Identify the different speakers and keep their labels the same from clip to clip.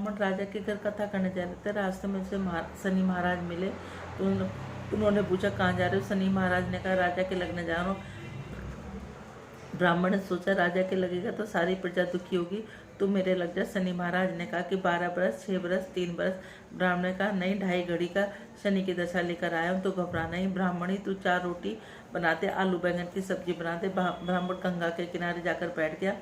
Speaker 1: ब्राह्मण राजा के घर कथा करने जा रहे थे। रास्ते में उसे शनि महाराज मिले तो उन्होंने पूछा कहाँ जा रहे हो। शनि महाराज ने कहा राजा के लगने जा रहा हूँ। ब्राह्मण ने सोचा राजा के लगेगा तो सारी प्रजा दुखी होगी, तू मेरे लग जा। शनि महाराज ने कहा कि 12 बरस, 6 बरस, 3 बरस। ब्राह्मण ने कहा नहीं, 2.5 घड़ी का शनि की दशा लेकर आया हूँ तो घबराना ही। ब्राह्मणी तू 4 रोटी बनाते, आलू बैंगन की सब्जी बनाते। ब्राह्मण गंगा के किनारे जाकर बैठ गया।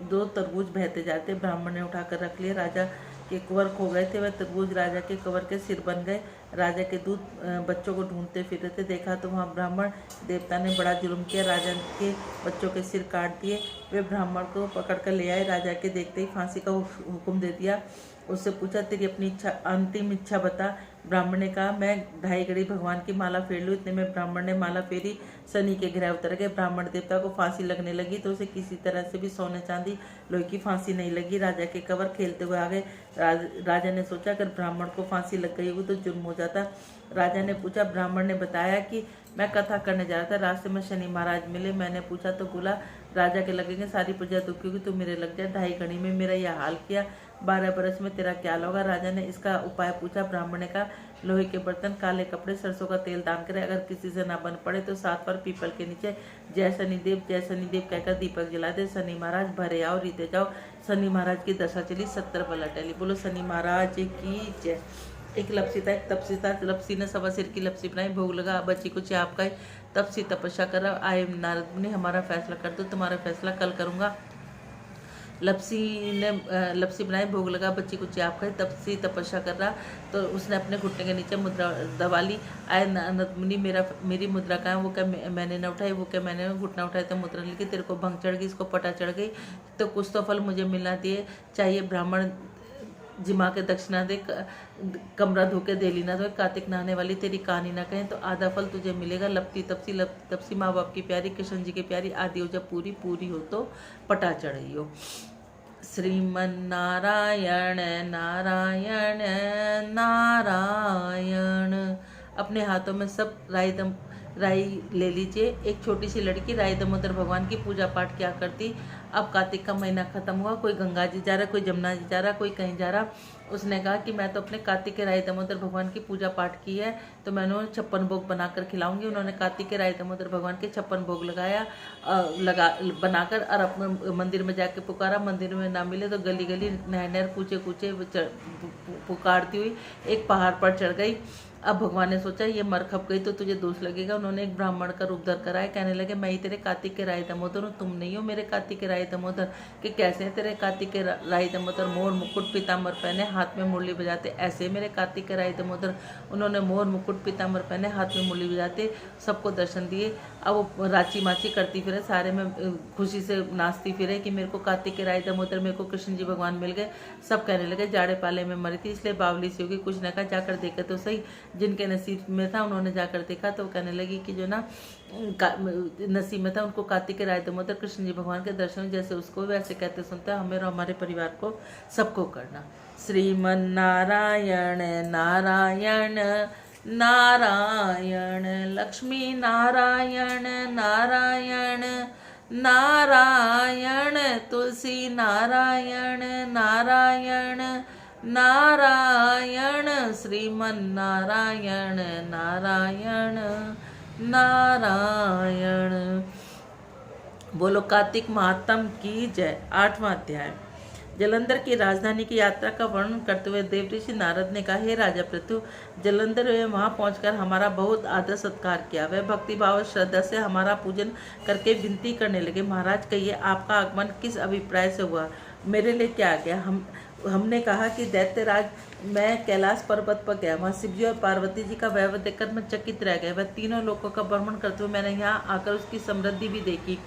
Speaker 1: 2 तरबूज बहते जाते, ब्राह्मण ने उठाकर रख लिए। राजा के कुंवर खो गए थे, वह तरबूज राजा के कुंवर के सिर बन गए। राजा के दूत बच्चों को ढूंढते फिर रहे थे, देखा तो वहाँ ब्राह्मण देवता ने बड़ा जुल्म किया, राजा के बच्चों के सिर काट दिए। वे ब्राह्मण को पकड़ कर ले आए, राजा के देखते ही फांसी का हुक्म दे दिया। उससे पूछा तेरी अपनी इच्छा, अंतिम इच्छा बता। ब्राह्मण ने कहा मैं 2.5 घड़ी भगवान की माला फेर लूँ। इतने में ब्राह्मण ने माला फेरी, शनि के ग्रह उतर गए। ब्राह्मण देवता को फांसी लगने लगी तो उसे किसी तरह से भी सोने चांदी लोहे की फांसी नहीं लगी। राजा के कवर खेलते हुए आ गए। राजा ने सोचा अगर ब्राह्मण को फांसी लग गई हो तो जुर्म हो जाता। राजा ने पूछा, ब्राह्मण ने बताया कि मैं कथा करने जा रहा था, रास्ते में शनि महाराज मिले, मैंने पूछा तो बोला राजा के लगेंगे, सारी प्रजा दुखी होगी, तू मेरे लग जा। 2.5 घड़ी में मेरा यह हाल किया, 12 बरस में तेरा क्या होगा। राजा ने इसका उपाय पूछा। ब्राह्मण ने कहा लोहे के बर्तन, काले कपड़े, सरसों का तेल दान करे। अगर किसी से ना बन पड़े तो 7 बार पीपल के नीचे जय शनिदेव, जय शनिदेव कहकर दीपक जला दे। शनि महाराज भरे आओ, रीते जाओ। शनि महाराज की दशा चली, 70 बला टली। बोलो शनि महाराज की जय। एक लपसी था, एक तपसी था। लपसी ने 1.25 सिर की लपसी बनाई, भोग लगा, बच्ची को चाप खाई। तपसी तपस्या कर आए, नारद मुनि हमारा फैसला कर दो, तुम्हारा फैसला कल करूंगा। लपसी ने लपसी बनाई, भोग लगा, बच्ची को चाप खाई। तपसी तपस्या कर रहा तो उसने अपने घुटने के नीचे मुद्रा दबा ली। आए नारद मुनि मेरी मुद्रा कहाँ है? वो क्या मैंने न उठाई, वो क्या मैंने घुटना उठाया तो मुद्रा लिखी। तेरे को भंग चढ़ गई, इसको पटा चढ़ गई तो कुछ तो फल मुझे मिलना दिए चाहिए। ब्राह्मण जिमा के दक्षिणा दे, कमरा धोके दे लीना। तो कार्तिक नहाने वाली तेरी कहानी ना कहें तो आधा फल तुझे मिलेगा। लपती तपसी माँ बाप की प्यारी, कृष्ण जी की प्यारी, आदि हो जब पूरी पूरी हो तो पटा चढ़ी हो। श्रीमन नारायण नारायण नारायण। अपने हाथों में सब राई ले लीजिए। एक छोटी सी लड़की राय दामोदर भगवान की पूजा पाठ किया करती। अब कार्तिक का महीना खत्म हुआ, कोई गंगा जी जा रहा, कोई जमुना जी जा रहा, कोई कहीं जा रहा। उसने कहा कि मैं तो अपने कार्तिक के राय दामोदर भगवान की पूजा पाठ की है तो मैं उन्हें 56 भोग बनाकर खिलाऊंगी। उन्होंने कार्तिक के राय दामोदर भगवान के 56 भोग बनाकर और अपने मंदिर में जाके पुकारा। मंदिर में ना मिले तो गली गली नहर कूचे कूचे पुकारती हुई एक पहाड़ पर चढ़ गई। अब भगवान ने सोचा ये मर खप गई तो तुझे दोष लगेगा। उन्होंने एक ब्राह्मण का रूप धर कर आए, कहने लगे मैं ही तेरे कार्तिक के राय दामोदर हूँ, तुम नहीं हो मेरे कार्तिक के राय दामोदर। कि कैसे हैं तेरे कार्तिक के राय दामोदर? मोर मुकुट पीताम्बर पहने, हाथ में मुरली बजाते, ऐसे मेरे कार्तिक के राय दामोदर। उन्होंने मोर मुकुट पीताम्बर पहने, हाथ में मुरली बजाते सबको दर्शन दिए। अब वो राची माची करती फिरे, सारे में खुशी से नाचती फिरे कि मेरे को कार्तिक के राय दामोदर, मेरे को कृष्ण जी भगवान मिल गए। सब कहने लगे जाड़े पाले में मरी थी इसलिए बावली सी होगी। कुछ ने कहा जाकर देखे तो सही। जिनके नसीब में था उन्होंने जाकर देखा तो कहने लगी कि जो ना नसीब में था उनको कार्तिक के राय दामोदर कृष्ण जी भगवान के दर्शन जैसे उसको वैसे कहते सुनते हमें और हमारे परिवार को सबको करना। श्रीमन नारायण नारायण नारायण, लक्ष्मी नारायण नारायण नारायण, तुलसी नारायण नारायण नारायण, श्रीमन नारायण नारायण नारायण। बोलो कार्तिक महात्म की जय। 8वां अध्याय। जलंधर की राजधानी की यात्रा का वर्णन करते हुए देवऋषि नारद ने कहा, हे राजा पृथु, जलंधर में वहाँ पहुंचकर हमारा बहुत आदर सत्कार किया। वह भक्ति भाव और श्रद्धा से हमारा पूजन करके विनती करने लगे, महाराज कहिए आपका आगमन किस अभिप्राय से हुआ, मेरे लिए क्या आ गया। हमने कहा कि दैत्यराज मैं कैलाश पर्वत पर गया, वहाँ शिवजी और पार्वती जी का वैभव देखकर मैं चकित रह गया। वह तीनों लोकों का भ्रमण करते हुए मैंने यहाँ आकर उसकी समृद्धि भी देखी।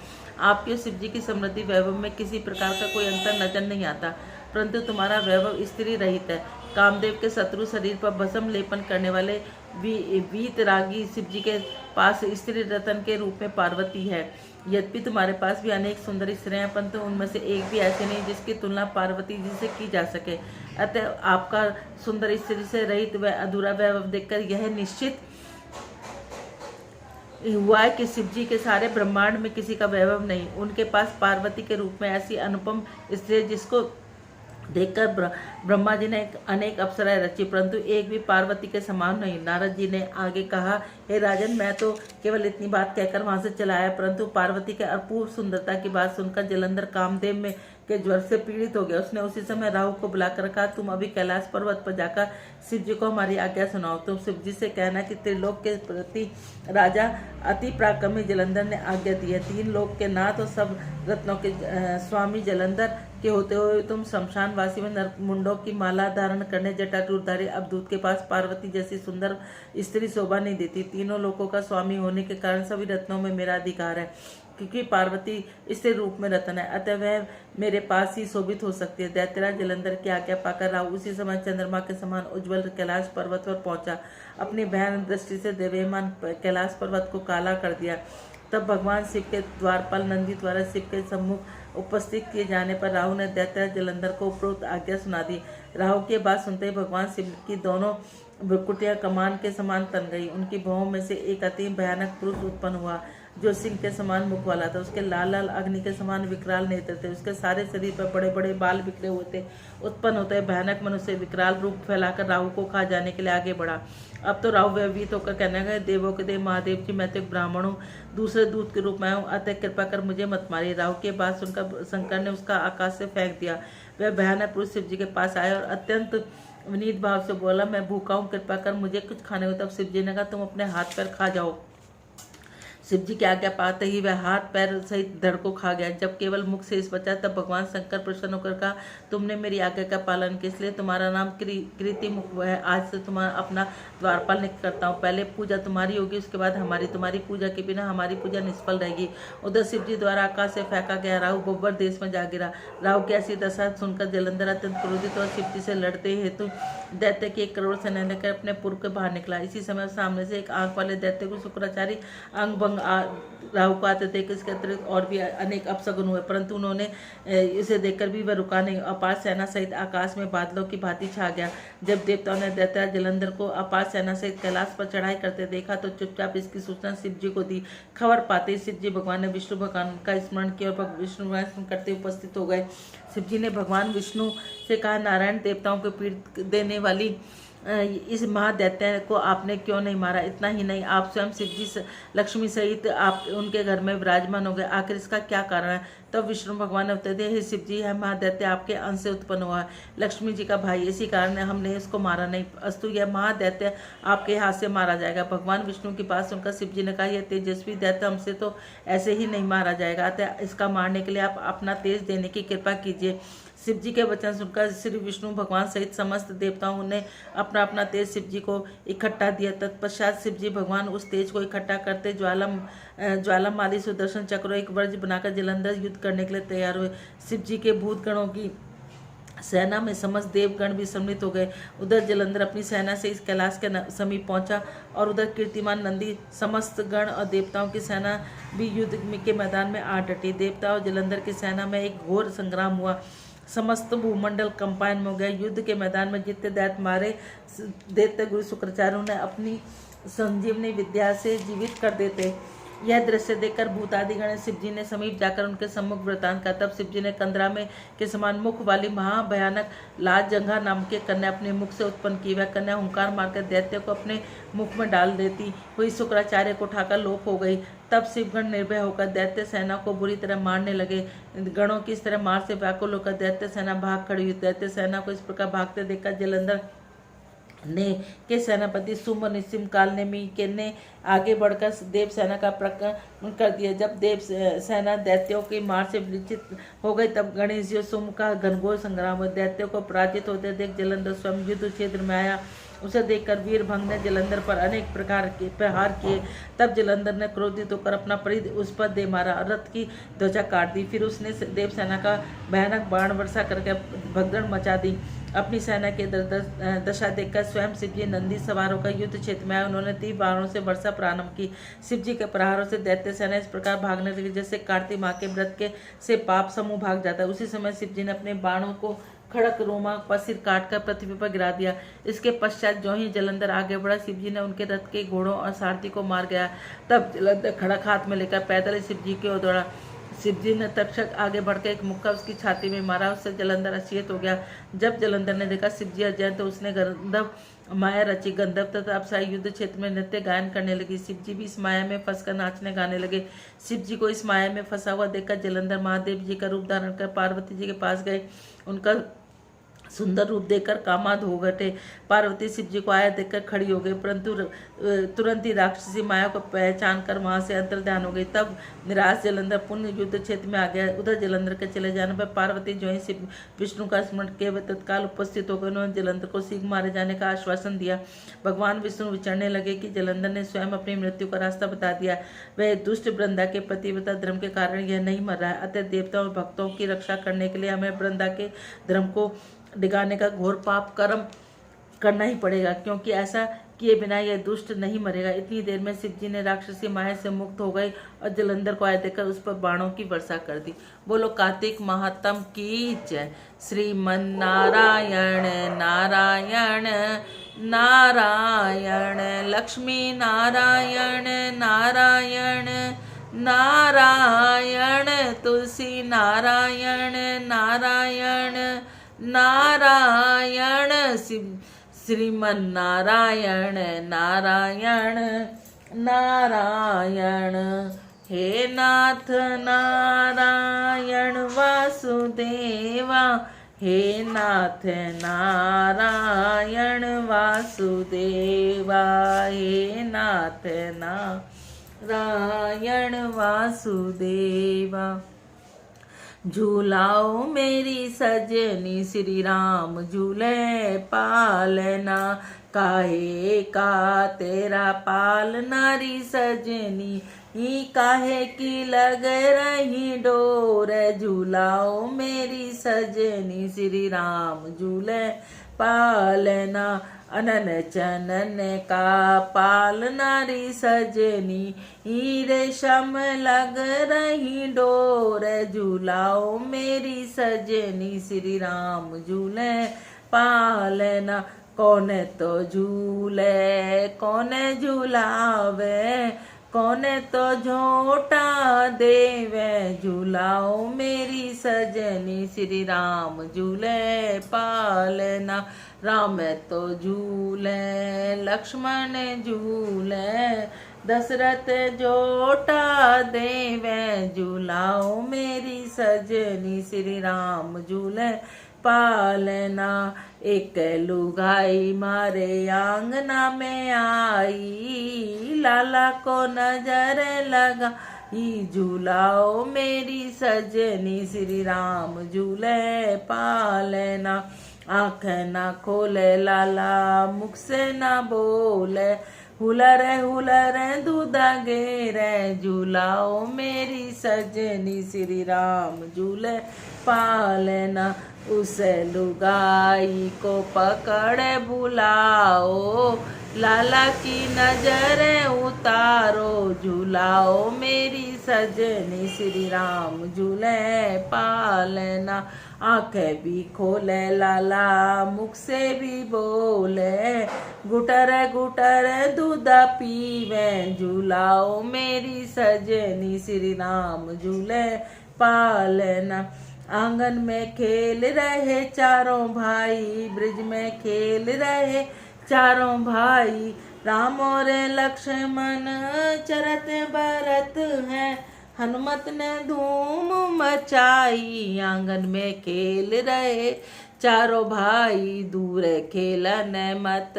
Speaker 1: आपके शिव जी की समृद्धि वैभव में किसी प्रकार का कोई अंतर नजर नहीं आता, परंतु तुम्हारा वैभव स्त्री रहित है। कामदेव के शत्रु शरीर पर भस्म लेपन करने वाले वीतरागी शिव जी के पास स्त्री रतन के रूप में पार्वती है। यद्यपि तुम्हारे पास भी अनेक सुंदर स्त्रियां हैं, परंतु उनमें से एक भी ऐसी नहीं जिसकी तुलना पार्वती जी से की जा सके। अतः आपका सुंदर स्त्री से रहित व अधूरा वैभव देखकर यह निश्चित हुआ है कि शिव जी के सारे ब्रह्मांड में किसी का वैभव नहीं। उनके पास पार्वती के रूप में ऐसी अनुपम स्त्री जिसको देखकर ब्रह्मा जी ने अनेक अप्सराएं रची, परंतु एक भी पार्वती के समान नहीं। नारद जी ने आगे कहा, हे राजन, मैं तो केवल इतनी बात कहकर वहां से चला आया, परंतु पार्वती के अपूर्व सुंदरता की बात सुनकर जलंधर कामदेव में के ज्वर से पीड़ित हो गया। उसने उसी समय राहु को बुलाकर कहा, तुम अभी कैलाश पर्वत पर जाकर शिव जी को हमारी आज्ञा सुनाओ। तुम शिव जी से कहना कि त्रिलोक के प्रति राजा अति पराक्रमी जलंधर ने आज्ञा दी है। तीन लोक के नाथ और सब रत्नों के स्वामी जलंधर के होते हुए तुम शमशान वासी में नरमुंडों की माला धारण करने जटाटूरधारी अवधूत के पास पार्वती जैसी सुंदर स्त्री शोभा नहीं देती। तीनों लोकों का स्वामी होने के कारण सभी रत्नों में मेरा अधिकार है, क्योंकि पार्वती स्त्री रूप में रत्न है, अतः वह मेरे पास ही शोभित हो सकती है। दैत्यराज जलंधर की आज्ञा पाकर राहु उसी समय चंद्रमा के समान उज्ज्वल कैलाश पर्वत पर पहुंचा। अपनी भयानक दृष्टि से देवेमान कैलाश पर्वत को काला कर दिया। तब भगवान शिव के द्वारपाल नंदी द्वारा शिव के सम्मुख उपस्थित किए जाने पर राहु ने दैत्यराज जलंधर को उपरोक्त आज्ञा सुना दी। राहु की बात सुनते ही भगवान शिव की दोनों भ्रुकुटियां कमान के समान तन गई। उनकी भुवों में से एक अति भयानक पुरुष उत्पन्न हुआ, जो सिंह के समान मुख वाला था। उसके लाल लाल अग्नि के समान विकराल नेत्र थे। उसके सारे शरीर पर बड़े बड़े बाल बिखरे हुए थे। उत्पन्न होते भयानक मनुष्य विकराल रूप फैलाकर राहु को खा जाने के लिए आगे बढ़ा। अब तो राहु भयभीत होकर कहने लगे, देवों के देव महादेव जी, मैं तो एक ब्राह्मण हूँ, दूसरे दूत के रूप में हूँ, अतः कृपा कर मुझे मत मारिए। राहु के बात सुनकर शंकर ने उसका आकाश से फेंक दिया। वह भयानक पुरुष शिव जी के पास आया और अत्यंत विनीत भाव से बोला, मैं भूखा हूँ, कृपा कर मुझे कुछ खाने को। तब शिव जी ने कहा, तुम अपने हाथ पैर खा जाओ। शिव जी की आज्ञा पाते ही वह हाथ पैर सहित धड़ को खा गया। जब केवल मुख शेष बचा तब भगवान शंकर प्रसन्न होकर कहा, तुमने मेरी आज्ञा का पालन किया, इसलिए तुम्हारा नाम कृति मुख है। आज से तुम्हारा अपना द्वारपाल नियुक्त करता हूँ। पहले पूजा तुम्हारी होगी, उसके बाद हमारी। तुम्हारी पूजा के बिना हमारी पूजा निष्फल रहेगी। उधर शिव जी द्वारा आकाश से फेंका गया राहु बब्बर देश में जा गिरा। राहु की ऐसी दशा सुनकर जलंधर अत्यंत क्रोधित और शिव जी से लड़ते हेतु दैत्य की 1 करोड़ सेना लेकर अपने पुर के बाहर निकला। इसी समय सामने से एक आंख वाले दैत्य को शुक्राचार्य अंग भंग राहु को आते थे। इसके अतिरिक्त और भी अनेक अपशगुन हुए, परंतु उन्होंने इसे देखकर भी वह रुका नहीं। अपार सेना सहित आकाश में बादलों की भांति छा गया। जब देवताओं ने दैत्यराज जलंधर को अपार सेना सहित कैलाश पर चढ़ाई करते देखा तो चुपचाप इसकी सूचना शिव जी को दी। खबर पाते ही शिव जी भगवान ने विष्णु भगवान का स्मरण किया और विष्णु भगवान करते उपस्थित हो गए। शिव जी ने भगवान विष्णु से कहा, नारायण देवताओं को पीड़ देने वाली इस महादैत्य को आपने क्यों नहीं मारा? इतना ही नहीं, आप स्वयं शिव जी लक्ष्मी सहित आप उनके घर में विराजमान हो गए, आखिर इसका क्या कारण है? तब विष्णु भगवान ने उत्तर दिया, हे शिव जी, यह महादैत्य आपके अंश से उत्पन्न हुआ है, लक्ष्मी जी का भाई, इसी कारण हमने इसको मारा नहीं, अस्तु यह महादैत्य आपके हाथ से मारा जाएगा। भगवान विष्णु की बात सुनकर शिव जी ने कहा, यह तेजस्वी दैत्य हमसे तो ऐसे ही नहीं मारा जाएगा, अतः इसका मारने के लिए आप अपना तेज देने की कृपा कीजिए। शिव जी के वचन सुनकर श्री विष्णु भगवान सहित समस्त देवताओं ने अपना अपना तेज शिव जी को इकट्ठा दिया। तत्पश्चात शिव जी भगवान उस तेज को इकट्ठा करते ज्वालामाली सुदर्शन चक्र एक वर्ज बनाकर जलंधर युद्ध करने के लिए तैयार हुए। शिव जी के भूत गणों की सेना में समस्त देवगण भी सम्मिलित हो गए। उधर जलंधर अपनी सेना से इस कैलाश के समीप पहुंचा और उधर कीर्तिमान नंदी समस्त गण और देवताओं की सेना भी युद्ध के मैदान में आ डटी। देवता और जलंधर की सेना में एक घोर संग्राम हुआ। समस्त भूमंडल कंपायन हो गया। युद्ध के मैदान में जितने दैत्य मारे दैत्य गुरु शुक्राचार्यों ने अपनी संजीवनी विद्या से जीवित कर देते। यह दृश्य देखकर भूतादिगण शिव जी ने समीप जाकर उनके सम्मुख वृतांत का। तब शिव जी ने कंदरा में के समान मुख वाली महाभयानक लाल जंघा नाम की कन्या अपने मुख से उत्पन्न की। वह कन्या हुंकार मारकर दैत्य को अपने मुख में डाल देती हुई शुक्राचार्य को उठाकर लोप हो गई। तब शिवगण निर्भय होकर दैत्य सेना को बुरी तरह मारने लगे। गणों की इस तरह मार से व्याकुल होकर दैत्य सेना भाग खड़ी हुई। दैत्य सेना को इस प्रकार भागते देखकर जलंधर ने के सेनापति सुम और निसिम काल ने आगे बढ़कर देव सेना का प्रकरण कर दिया। जब देव सेना दैत्यों की मार से विचलित हो गई तब गणेश जी सुम का घनघोर संग्राम हुआ। दैत्यों को पराजित होते देख जलंधर स्वयं युद्ध क्षेत्र में आया। उसे देखकर वीरभंग ने जलंधर पर अनेक प्रकार के प्रहार किए। तब जलंधर ने क्रोधित होकर अपना परिध उस पर दे मारा, रथ की ध्वजा काट दी। फिर उसने देव सेना का भयानक बाण वर्षा करके भगदड़ मचा दी। अपनी सेना की दशा देखकर स्वयं शिव जी नंदी सवार होकर युद्ध क्षेत्र में आए। उन्होंने 30 बाणों से वर्षा प्रारंभ की। शिव जी के प्रहारों से दैत्य सेना इस प्रकार भागने लगी जैसे कार्तिक माह के व्रत के से पाप समूह भाग जाता है। उसी समय शिव जी ने अपने बाणों को खड़क रोमा पर सिर काटकर पृथ्वी पर गिरा दिया। इसके पश्चात जो ही जलंधर आगे बढ़ा, शिव जी ने उनके रथ के घोड़ों और सारथी को मार गया। तब जलंधर खड़क हाथ में लेकर पैदल शिव जी की ओर दौड़ा। शिवजी ने तक्षक आगे बढ़कर एक मुक्का उसकी छाती में मारा, उससे जलंधर अचेत हो गया। जब जलंधर ने देखा शिवजी अजय तो उसने गंधर्व माया रची। गंधर्व तथा अप्सराएं युद्ध क्षेत्र में नृत्य गायन करने लगी। शिवजी भी इस माया में फंसकर नाचने गाने लगे। शिवजी को इस माया में फंसा हुआ देखकर जलंधर महादेव जी का रूप धारण कर पार्वती जी के पास गए। उनका सुंदर रूप देखकर कामाद हो गए। पार्वती शिव जी को आया देखकर खड़ी हो गई, परंतु तुरंत ही राक्षसी माया को पहचान कर वहां से अंतर्ध्यान हो गई। तब निराश जलंधर पुण्य युद्ध क्षेत्र में आ गया। उधर जलंधर के चले जाने पर पार्वती जो ही शिव विष्णु का स्मरण किए वे तत्काल उपस्थित होकर उन्होंने जलंधर को शीघ्र मारे जाने का आश्वासन दिया। भगवान विष्णु विचरने लगे कि जलंधर ने स्वयं अपनी मृत्यु का रास्ता बता दिया। वह दुष्ट वृंदा के पतिव्रता धर्म के कारण यह नहीं मर रहा है। अतः देवताओं और भक्तों की रक्षा करने के लिए हमें वृंदा के धर्म को डिगाने का घोर पाप कर्म करना ही पड़ेगा, क्योंकि ऐसा किए बिना यह दुष्ट नहीं मरेगा। इतनी देर में शिवजी ने राक्षसी माया से मुक्त हो गए और जलंधर को आए देखकर उस पर बाणों की वर्षा कर दी। बोलो कार्तिक महात्म की जय। श्रीमन नारायण नारायण नारायण, लक्ष्मी नारायण नारायण नारायण, तुलसी नारायण नारायण नारायण, श्रीमन नारायण नारायण नारायण। हे नाथ नारायण वासुदेवा, हे नाथ नारायण वासुदेवा, हे नाथ नारायण वासुदेवा। झूलाओ मेरी सजनी श्री राम झूले पालना, काहे का तेरा पालना री सजनी, ही काहे की लग रही डोर। झूलाओ मेरी सजनी श्री राम झूले पालना, अनन चनन का पालना री सजनी, ही रेशम लग रही डोर। झूलाओ मेरी सजनी श्री राम झूले पालना, कौन तो झूले कौन झूलावे, कौन तो झोटा देवे। झूलाओ मेरी सजनी श्री राम झूले पालना, राम तो झूले लक्ष्मण झूले, दशरथ जोटा देवे। झूलाओ मेरी सजनी श्री राम झूले पालना, एक लुगाई मारे आंगना में आई, लाला को नजर लगा झूलाओ मेरी सजनी श्री राम झूले पालना। आँख ना खोले लाला मुख से ना बोले, हुलरे दूधा गेरे। झूलाओ मेरी सजनी श्री राम झूले पालना, उस लुगाई को पकड़े बुलाओ, लाला की नजर उतारो। झूलाओ मेरी सजनी श्री राम झूले पालना, आंखें भी खोले लाला मुख से भी बोले, गुटर गुटर दूध पीवे। झूलाओ मेरी सजनी श्री राम झूले पालना, आंगन में खेल रहे चारों भाई, ब्रिज में खेल रहे चारों भाई, राम और लक्ष्मण चरत बरत है, हनुमत ने धूम मचाई। आंगन में खेल रहे चारों भाई, दूर खेलन मत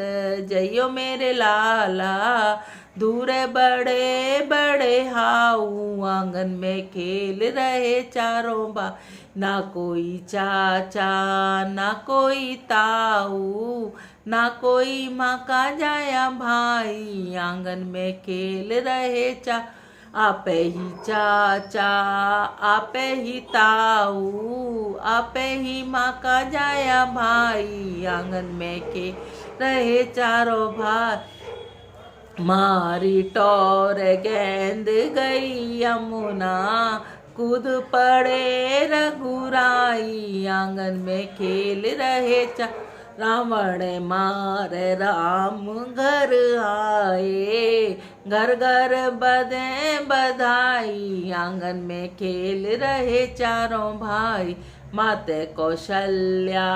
Speaker 1: जइयो मेरे लाला, दूर बड़े बड़े हाऊ। आंगन में खेल रहे चारों भाई, ना कोई चाचा ना कोई ताऊ, ना कोई माँ का जाया भाई। आंगन में खेल रहे आपे ही चाचा आपे ही ताऊ, आपे ही माँ का जाया भाई। आंगन में खेल रहे चारों भाई, मारी टोर गेंद गई यमुना, कूद पड़े रघुराई। आंगन में खेल रहे रावण मार राम घर आए, घर घर बधे बधाई, आंगन में खेल रहे चारों भाई। माते कौशल्या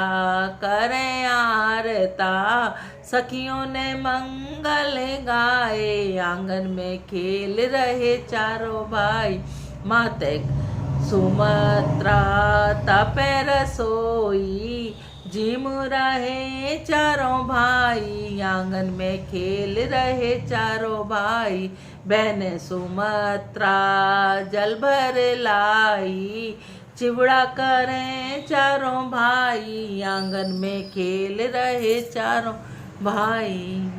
Speaker 1: करें आरता, सखियों ने मंगल गाए, आंगन में खेल रहे चारों भाई। माते सुमत्रा तपे रसोई, जिम रहे चारों भाई, आंगन में खेल रहे चारों भाई। बहन सुमत्रा जल भर लाई, चिवड़ा करें चारों भाई, आंगन में खेल रहे चारों भाई।